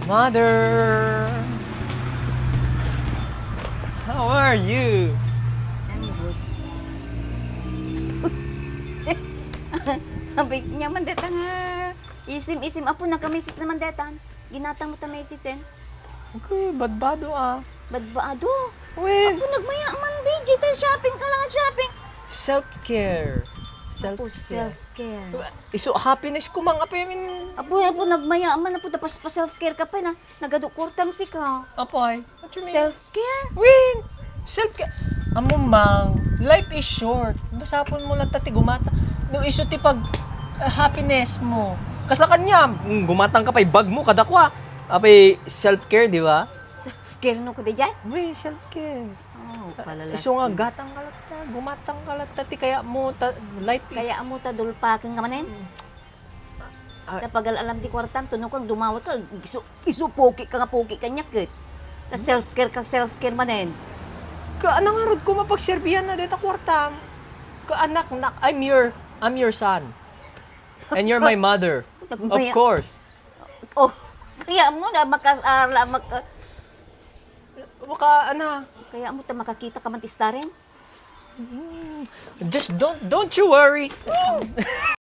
Mother! How are you? I'm good. Abay niya man detang isim-isim apo na kami sis naman detan. Ginatang mo ta may sisen. Okay, badbado ah. Badbaado. When? Apo nagmaya man digital shopping ka lang at shopping. Self-care. Apo Self-care. self-care. Iso happiness ko mga apimin. Apo nagmaya man apo tapos pa self-care ka pa na. Nagadukurtam si ka. Apay. What you mean? Self-care? When? Self-care. Amo mang, life is short. Basapon mo lang tati gumata. No iso ti pag happiness mo. Kasla kanya, gumatang ka pa'y bag mo kadakwa. Apay self-care, di ba? Self-care no ko di jay? Uy, self-care. Oh, palalas. Iso nga gatang kalat na, gumatang kalat tati kaya mo life is Kaya amo ta dulpaken ka manen. Ah. Kapag alam di kwartam, tunong kang dumawat ka, iso poki ka nga poki kanya kit. Ta self-care manen. ka anang harod ko mapagserbihan na deta kwartam. Ka anak nak I'm your son. And you're my mother. Of Nagmaya- course. Oh, kaya mo na Baka ana, kaya mo ta makakita ka man ti rin. just don't you worry.